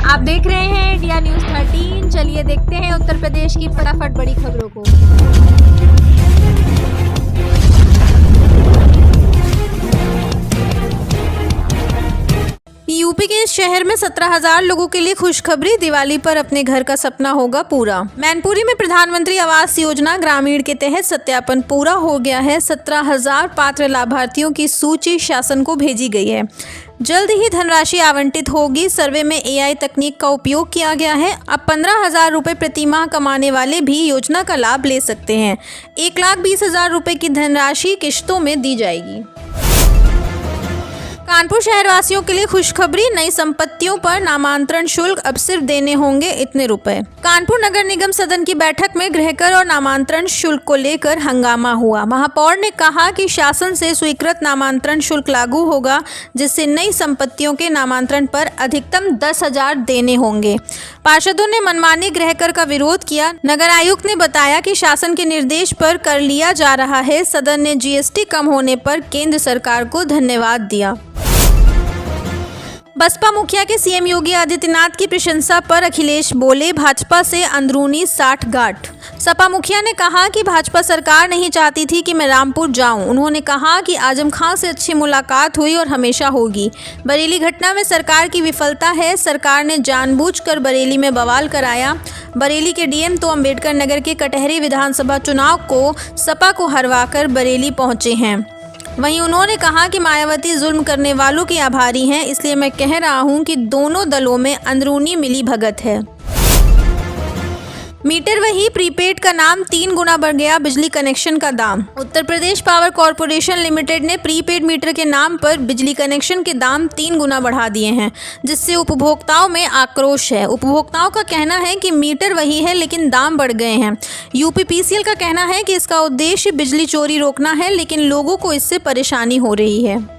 आप देख रहे हैं इंडिया न्यूज 13। चलिए देखते हैं उत्तर प्रदेश की फटाफट बड़ी खबरों को। यूपी के इस शहर में 17,000 लोगों के लिए खुशखबरी, दिवाली पर अपने घर का सपना होगा पूरा। मैनपुरी में प्रधानमंत्री आवास योजना ग्रामीण के तहत सत्यापन पूरा हो गया है। 17,000 पात्र लाभार्थियों की सूची शासन को भेजी गई है। जल्द ही धनराशि आवंटित होगी। सर्वे में AI तकनीक का उपयोग किया गया है। अब 15,000 रुपए प्रति माह कमाने वाले भी योजना का लाभ ले सकते हैं। 1,20,000 रुपए की धनराशि किश्तों में दी जाएगी। कानपुर शहरवासियों के लिए खुशखबरी, नई संपत्तियों पर नामांतरण शुल्क अब सिर्फ देने होंगे इतने रुपए। कानपुर नगर निगम सदन की बैठक में गृहकर और नामांतरण शुल्क को लेकर हंगामा हुआ। महापौर ने कहा कि शासन से स्वीकृत नामांतरण शुल्क लागू होगा, जिससे नई संपत्तियों के नामांतरण पर अधिकतम 10,000 देने होंगे। पार्षदों ने मनमानी गृहकर का विरोध किया। नगर आयुक्त ने बताया कि शासन के निर्देश पर कर लिया जा रहा है। सदन ने GST कम होने पर केंद्र सरकार को धन्यवाद दिया। बसपा मुखिया के CM योगी आदित्यनाथ की प्रशंसा पर अखिलेश बोले, भाजपा से अंदरूनी साठगांठ। सपा मुखिया ने कहा कि भाजपा सरकार नहीं चाहती थी कि मैं रामपुर जाऊं। उन्होंने कहा कि आजम खां से अच्छी मुलाकात हुई और हमेशा होगी। बरेली घटना में सरकार की विफलता है। सरकार ने जानबूझकर बरेली में बवाल कराया। बरेली के DM तो अंबेडकर नगर के कटहरी विधानसभा चुनाव को सपा को हरवाकर बरेली पहुंचे हैं। वहीं उन्होंने कहा कि मायावती जुल्म करने वालों की आभारी हैं, इसलिए मैं कह रहा हूं कि दोनों दलों में अंदरूनी मिलीभगत है। मीटर वही, प्रीपेड का नाम 3 गुना बढ़ गया बिजली कनेक्शन का दाम। Uttar Pradesh power corporation limited ने प्रीपेड मीटर के नाम पर बिजली कनेक्शन के दाम 3 गुना बढ़ा दिए हैं, जिससे उपभोक्ताओं में आक्रोश है। उपभोक्ताओं का कहना है कि मीटर वही है लेकिन दाम बढ़ गए हैं। UPPCL का कहना है कि इसका उद्देश्य बिजली चोरी रोकना है, लेकिन लोगों को इससे परेशानी हो रही है।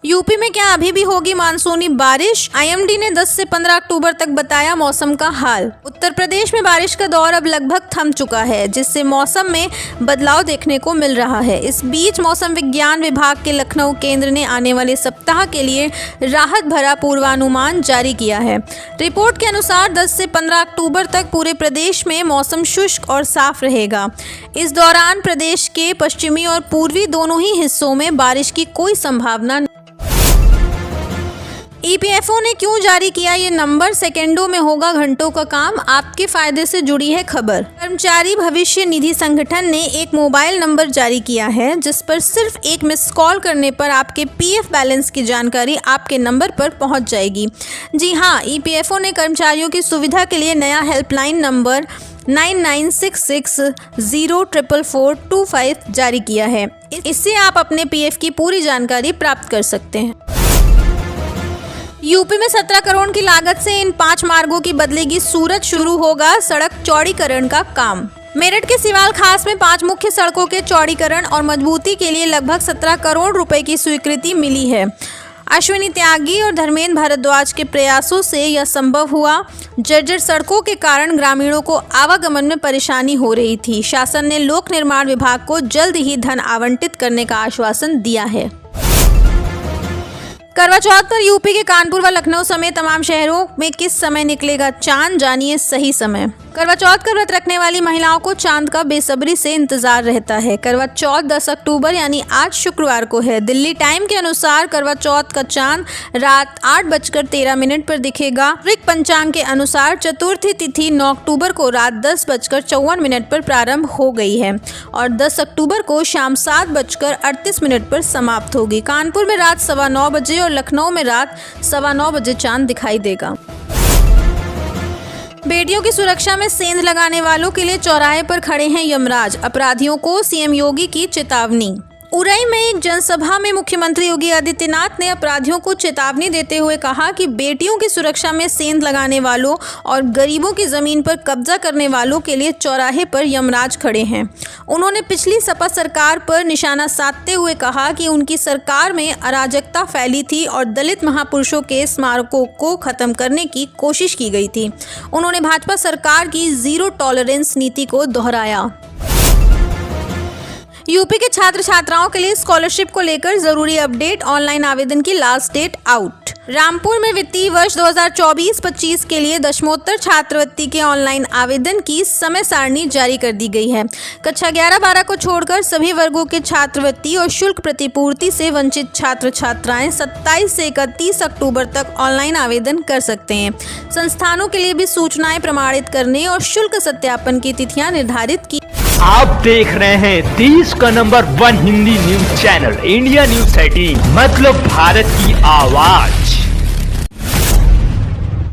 यूपी में क्या अभी भी होगी मानसूनी बारिश? IMD ने 10 से 15 अक्टूबर तक बताया मौसम का हाल। उत्तर प्रदेश में बारिश का दौर अब लगभग थम चुका है, जिससे मौसम में बदलाव देखने को मिल रहा है। इस बीच मौसम विज्ञान विभाग के लखनऊ केंद्र ने आने वाले सप्ताह के लिए राहत भरा पूर्वानुमान जारी किया है। रिपोर्ट के अनुसार 10 से 15 अक्टूबर तक पूरे प्रदेश में मौसम शुष्क और साफ रहेगा। इस दौरान प्रदेश के पश्चिमी और पूर्वी दोनों ही हिस्सों में बारिश की कोई संभावना नहीं। EPFO ने क्यों जारी किया ये नंबर? सेकेंडों में होगा घंटों का काम। आपके फायदे से जुड़ी है खबर। कर्मचारी भविष्य निधि संगठन ने एक मोबाइल नंबर जारी किया है, जिस पर सिर्फ एक मिस कॉल करने पर आपके PF बैलेंस की जानकारी आपके नंबर पर पहुंच जाएगी। जी हाँ, EPFO ने कर्मचारियों की सुविधा के लिए नया हेल्पलाइन नंबर 9966044425 जारी किया है। इससे आप अपने PF की पूरी जानकारी प्राप्त कर सकते हैं। यूपी में 17 करोड़ की लागत से इन 5 मार्गों की बदलेगी सूरत। शुरू होगा सड़क चौड़ीकरण का काम। मेरठ के सिवाल खास में 5 मुख्य सड़कों के चौड़ीकरण और मजबूती के लिए लगभग 17 करोड़ रुपए की स्वीकृति मिली है। अश्विनी त्यागी और धर्मेंद्र भारद्वाज के प्रयासों से यह संभव हुआ। जर्जर सड़कों के कारण ग्रामीणों को आवागमन में परेशानी हो रही थी। शासन ने लोक निर्माण विभाग को जल्द ही धन आवंटित करने का आश्वासन दिया है। करवा चौथ पर यूपी के कानपुर व लखनऊ समेत तमाम शहरों में किस समय निकलेगा चांद? जानिए सही समय। करवा चौथ का व्रत रखने वाली महिलाओं को चांद का बेसब्री से इंतजार रहता है। करवा चौथ 10 अक्टूबर यानी आज शुक्रवार को है। दिल्ली टाइम के अनुसार करवा चौथ का चांद रात 8:13 पर दिखेगा। ऋक पंचांग के अनुसार चतुर्थी तिथि 9 अक्टूबर को रात 10:54 पर प्रारंभ हो गई है और 10 अक्टूबर को शाम 7:38 पर समाप्त होगी। कानपुर में रात 9:15 बजे और लखनऊ में रात 9:15 बजे चांद दिखाई देगा। बेटियों की सुरक्षा में सेंध लगाने वालों के लिए चौराहे पर खड़े हैं यमराज। अपराधियों को CM योगी की चेतावनी। उरई में एक जनसभा में मुख्यमंत्री योगी आदित्यनाथ ने अपराधियों को चेतावनी देते हुए कहा कि बेटियों की सुरक्षा में सेंध लगाने वालों और गरीबों की जमीन पर कब्जा करने वालों के लिए चौराहे पर यमराज खड़े हैं। उन्होंने पिछली सपा सरकार पर निशाना साधते हुए कहा कि उनकी सरकार में अराजकता फैली थी और दलित महापुरुषों के स्मारकों को खत्म करने की कोशिश की गई थी। उन्होंने भाजपा सरकार की जीरो टॉलरेंस नीति को दोहराया। यूपी के छात्र छात्राओं के लिए स्कॉलरशिप को लेकर जरूरी अपडेट, ऑनलाइन आवेदन की लास्ट डेट आउट। रामपुर में वित्तीय वर्ष 2024-25 के लिए दशमोत्तर छात्रवृत्ति के ऑनलाइन आवेदन की समय सारणी जारी कर दी गई है। कक्षा 11-12 को छोड़कर सभी वर्गों के छात्रवृत्ति और शुल्क प्रतिपूर्ति से वंचित छात्र छात्राएं 27 से 31 अक्टूबर तक ऑनलाइन आवेदन कर सकते हैं। संस्थानों के लिए भी सूचनाएं प्रमाणित करने और शुल्क सत्यापन की तिथियां निर्धारित की। आप देख रहे हैं देश का number 1 Hindi news channel India news 13, मतलब भारत की आवाज।